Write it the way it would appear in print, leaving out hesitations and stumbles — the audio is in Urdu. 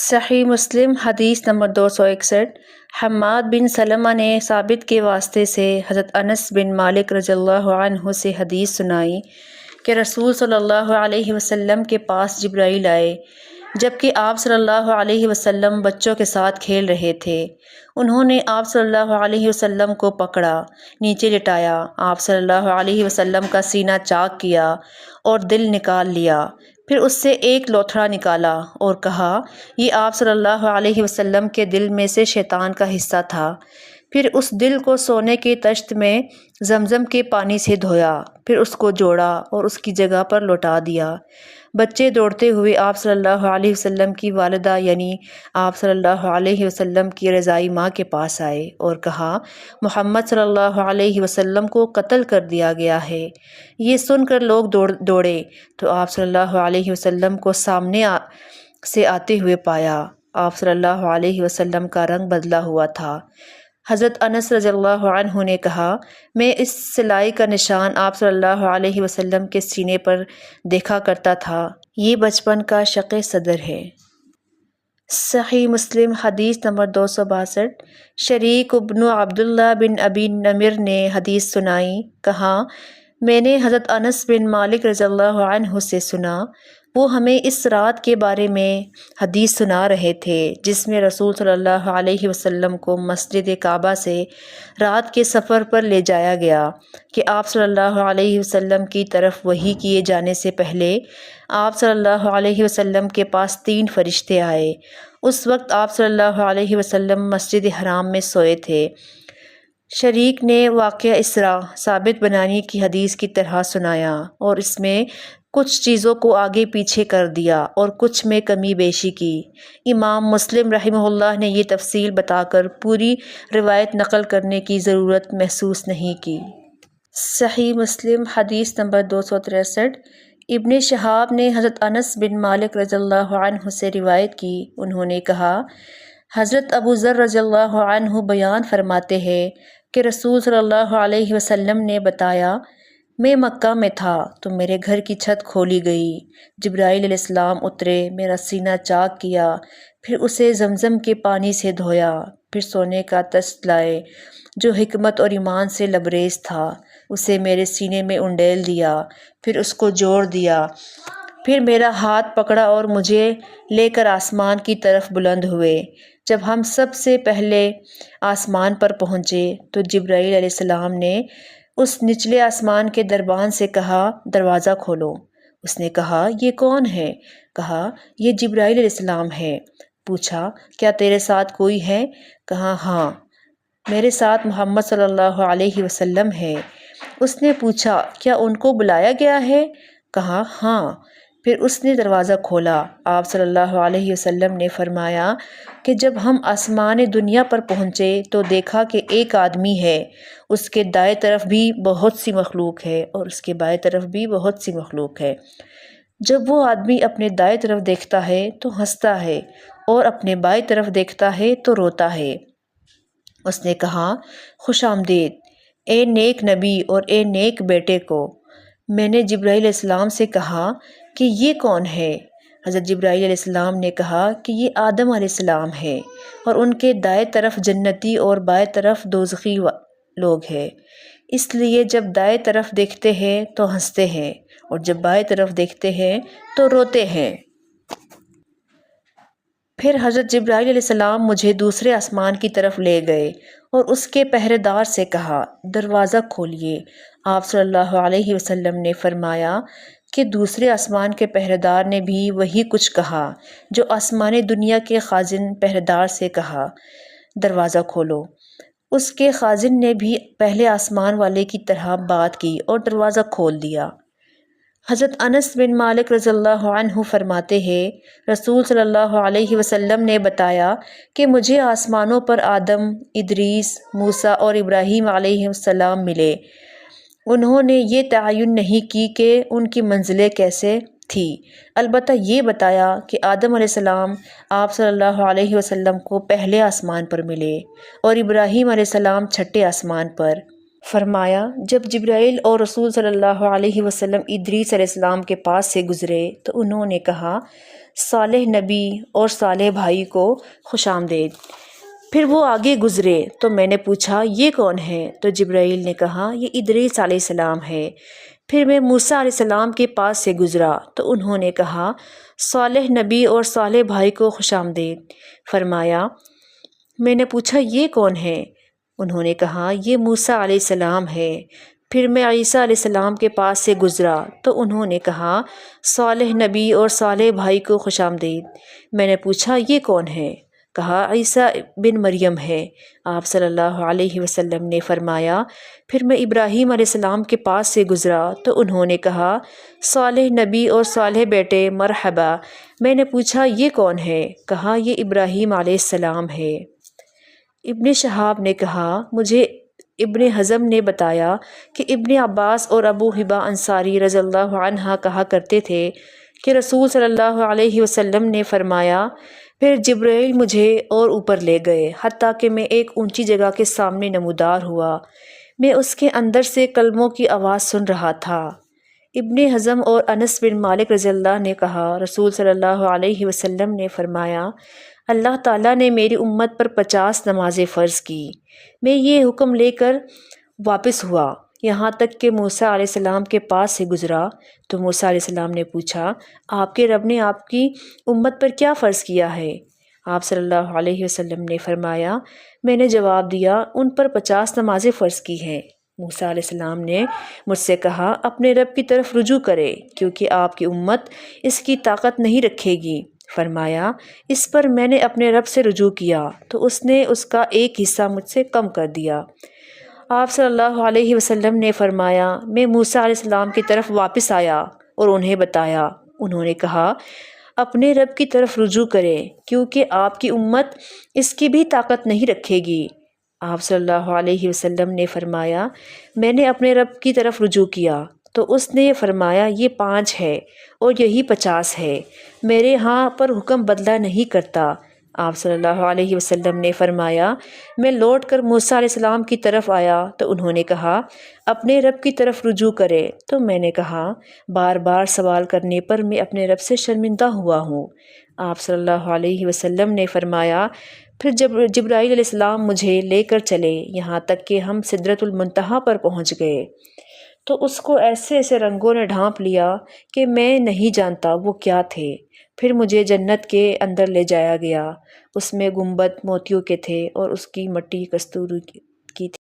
صحیح مسلم حدیث نمبر 261۔ حماد بن سلمہ نے ثابت کے واسطے سے حضرت انس بن مالک رضی اللہ عنہ سے حدیث سنائی کہ رسول صلی اللہ علیہ وسلم کے پاس جبرائیل آئے جبکہ آپ صلی اللہ علیہ وسلم بچوں کے ساتھ کھیل رہے تھے۔ انہوں نے آپ صلی اللہ علیہ وسلم کو پکڑا، نیچے لٹایا، آپ صلی اللہ علیہ وسلم کا سینہ چاک کیا اور دل نکال لیا، پھر اس سے ایک لوتھڑا نکالا اور کہا یہ آپ صلی اللہ علیہ وسلم کے دل میں سے شیطان کا حصہ تھا۔ پھر اس دل کو سونے کے طشت میں زمزم کے پانی سے دھویا، پھر اس کو جوڑا اور اس کی جگہ پر لوٹا دیا۔ بچے دوڑتے ہوئے آپ صلی اللہ علیہ وسلم کی والدہ یعنی آپ صلی اللہ علیہ وسلم کی رضائی ماں کے پاس آئے اور کہا محمد صلی اللہ علیہ وسلم کو قتل کر دیا گیا ہے۔ یہ سن کر لوگ دوڑے تو آپ صلی اللہ علیہ وسلم کو سامنے سے آتے ہوئے پایا۔ آپ صلی اللہ علیہ وسلم کا رنگ بدلا ہوا تھا۔ حضرت انس رضی اللہ عنہ نے کہا میں اس سلائی کا نشان آپ صلی اللہ علیہ وسلم کے سینے پر دیکھا کرتا تھا، یہ بچپن کا شق صدر ہے۔ صحیح مسلم حدیث نمبر 262۔ شریک بن عبداللہ بن ابی نمر نے حدیث سنائی، کہا میں نے حضرت انس بن مالک رضی اللہ عنہ سے سنا، وہ ہمیں اس رات کے بارے میں حدیث سنا رہے تھے جس میں رسول صلی اللہ علیہ وسلم کو مسجد کعبہ سے رات کے سفر پر لے جایا گیا کہ آپ صلی اللہ علیہ وسلم کی طرف وحی کیے جانے سے پہلے آپ صلی اللہ علیہ وسلم کے پاس 3 فرشتے آئے۔ اس وقت آپ صلی اللہ علیہ وسلم مسجد حرام میں سوئے تھے۔ شریک نے واقعہ اسراء ثابت بنانے کی حدیث کی طرح سنایا اور اس میں کچھ چیزوں کو آگے پیچھے کر دیا اور کچھ میں کمی بیشی کی۔ امام مسلم رحمہ اللہ نے یہ تفصیل بتا کر پوری روایت نقل کرنے کی ضرورت محسوس نہیں کی۔ صحیح مسلم حدیث نمبر 263۔ ابن شہاب نے حضرت انس بن مالک رضی اللہ عنہ سے روایت کی، انہوں نے کہا حضرت ابو ذر رضی اللہ عنہ بیان فرماتے ہیں کہ رسول صلی اللہ علیہ وسلم نے بتایا میں مکہ میں تھا تو میرے گھر کی چھت کھولی گئی، جبرائیل علیہ السلام اترے، میرا سینہ چاک کیا، پھر اسے زمزم کے پانی سے دھویا، پھر سونے کا طشت لائے جو حکمت اور ایمان سے لبریز تھا، اسے میرے سینے میں انڈیل دیا، پھر اس کو جوڑ دیا، پھر میرا ہاتھ پکڑا اور مجھے لے کر آسمان کی طرف بلند ہوئے۔ جب ہم سب سے پہلے آسمان پر پہنچے تو جبرائیل علیہ السلام نے اس نچلے آسمان کے دربان سے کہا دروازہ کھولو۔ اس نے کہا یہ کون ہے؟ کہا یہ جبرائیل علیہ السلام ہے۔ پوچھا کیا تیرے ساتھ کوئی ہے؟ کہا ہاں میرے ساتھ محمد صلی اللہ علیہ وسلم ہے۔ اس نے پوچھا کیا ان کو بلایا گیا ہے؟ کہا ہاں۔ پھر اس نے دروازہ کھولا۔ آپ صلی اللہ علیہ وسلم نے فرمایا کہ جب ہم آسمان دنیا پر پہنچے تو دیکھا کہ ایک آدمی ہے، اس کے دائیں طرف بھی بہت سی مخلوق ہے اور اس کے بائیں طرف بھی بہت سی مخلوق ہے۔ جب وہ آدمی اپنے دائیں طرف دیکھتا ہے تو ہنستا ہے اور اپنے بائیں طرف دیکھتا ہے تو روتا ہے۔ اس نے کہا خوش آمدید اے نیک نبی اور اے نیک بیٹے کو۔ میں نے جبرائیل علیہ السلام سے کہا کہ یہ کون ہے؟ حضرت جبرائیل علیہ السلام نے کہا کہ یہ آدم علیہ السلام ہے اور ان کے دائیں طرف جنتی اور بائیں طرف دوزخی لوگ ہیں، اس لیے جب دائیں طرف دیکھتے ہیں تو ہنستے ہیں اور جب بائیں طرف دیکھتے ہیں تو روتے ہیں۔ پھر حضرت جبرائیل علیہ السلام مجھے دوسرے آسمان کی طرف لے گئے اور اس کے پہرے دار سے کہا دروازہ کھولیے۔ آپ صلی اللہ علیہ وسلم نے فرمایا کہ دوسرے آسمان کے پہرے دار نے بھی وہی کچھ کہا جو آسمان دنیا کے خازن پہرے دار سے کہا دروازہ کھولو۔ اس کے خازن نے بھی پہلے آسمان والے کی طرح بات کی اور دروازہ کھول دیا۔ حضرت انس بن مالک رضی اللہ عنہ فرماتے ہیں رسول صلی اللہ علیہ وسلم نے بتایا کہ مجھے آسمانوں پر آدم، ادریس، موسیٰ اور ابراہیم علیہ السلام ملے۔ انہوں نے یہ تعین نہیں کی کہ ان کی منزلیں کیسے تھی، البتہ یہ بتایا کہ آدم علیہ السلام آپ صلی اللہ علیہ وسلم کو پہلے آسمان پر ملے اور ابراہیم علیہ السلام چھٹے آسمان پر۔ فرمایا جب جبرائیل اور رسول صلی اللہ علیہ وسلم ادریس علیہ السلام کے پاس سے گزرے تو انہوں نے کہا صالح نبی اور صالح بھائی کو خوش آمدید۔ پھر وہ آگے گزرے تو میں نے پوچھا یہ کون ہے؟ تو جبرائیل نے کہا یہ ادریس علیہ السلام ہے۔ پھر میں موسیٰ علیہ السلام کے پاس سے گزرا تو انہوں نے کہا صالح نبی اور صالح بھائی کو خوش آمدید۔ فرمایا میں نے پوچھا یہ کون ہے؟ انہوں نے کہا یہ موسیٰ علیہ السلام ہے۔ پھر میں عیسیٰ علیہ السلام کے پاس سے گزرا تو انہوں نے کہا صالح نبی اور صالح بھائی کو خوش آمدید۔ میں نے پوچھا یہ کون ہے؟ کہا عیسیٰ بن مریم ہے۔ آپ صلی اللہ علیہ وسلم نے فرمایا پھر میں ابراہیم علیہ السلام کے پاس سے گزرا تو انہوں نے کہا صالح نبی اور صالح بیٹے مرحبا۔ میں نے پوچھا یہ کون ہے؟ کہا یہ ابراہیم علیہ السلام ہے۔ ابن شہاب نے کہا مجھے ابن حزم نے بتایا کہ ابن عباس اور ابو حبا انصاری رضی اللہ عنہ کہا کرتے تھے کہ رسول صلی اللہ علیہ وسلم نے فرمایا پھر جبرائیل مجھے اور اوپر لے گئے حتیٰ کہ میں ایک اونچی جگہ کے سامنے نمودار ہوا۔ میں اس کے اندر سے کلموں کی آواز سن رہا تھا۔ ابن حزم اور انس بن مالک رضی اللہ نے کہا رسول صلی اللہ علیہ وسلم نے فرمایا اللہ تعالیٰ نے میری امت پر 50 نمازیں فرض کی۔ میں یہ حکم لے کر واپس ہوا یہاں تک کہ موسیٰ علیہ السلام کے پاس سے گزرا تو موسیٰ علیہ السلام نے پوچھا آپ کے رب نے آپ کی امت پر کیا فرض کیا ہے؟ آپ صلی اللہ علیہ وسلم نے فرمایا میں نے جواب دیا ان پر 50 نمازیں فرض کی ہیں۔ موسیٰ علیہ السلام نے مجھ سے کہا اپنے رب کی طرف رجوع کرے کیونکہ آپ کی امت اس کی طاقت نہیں رکھے گی۔ فرمایا اس پر میں نے اپنے رب سے رجوع کیا تو اس نے اس کا ایک حصہ مجھ سے کم کر دیا۔ آپ صلی اللہ علیہ وسلم نے فرمایا میں موسیٰ علیہ السلام کی طرف واپس آیا اور انہیں بتایا۔ انہوں نے کہا اپنے رب کی طرف رجوع کرے کیونکہ آپ کی امت اس کی بھی طاقت نہیں رکھے گی۔ آپ صلی اللہ علیہ وسلم نے فرمایا میں نے اپنے رب کی طرف رجوع کیا تو اس نے فرمایا یہ 5 ہے اور یہی 50 ہے، میرے ہاں پر حکم بدلہ نہیں کرتا۔ آپ صلی اللہ علیہ وسلم نے فرمایا میں لوٹ کر موسیٰ علیہ السلام کی طرف آیا تو انہوں نے کہا اپنے رب کی طرف رجوع کرے تو میں نے کہا بار بار سوال کرنے پر میں اپنے رب سے شرمندہ ہوا ہوں۔ آپ صلی اللہ علیہ وسلم نے فرمایا پھر جبرائیل علیہ السلام مجھے لے کر چلے یہاں تک کہ ہم سدرۃ المنتہا پر پہنچ گئے تو اس کو ایسے ایسے رنگوں نے ڈھانپ لیا کہ میں نہیں جانتا وہ کیا تھے۔ پھر مجھے جنت کے اندر لے جایا گیا، اس میں گنبد موتیوں کے تھے اور اس کی مٹی کستوری کی تھی۔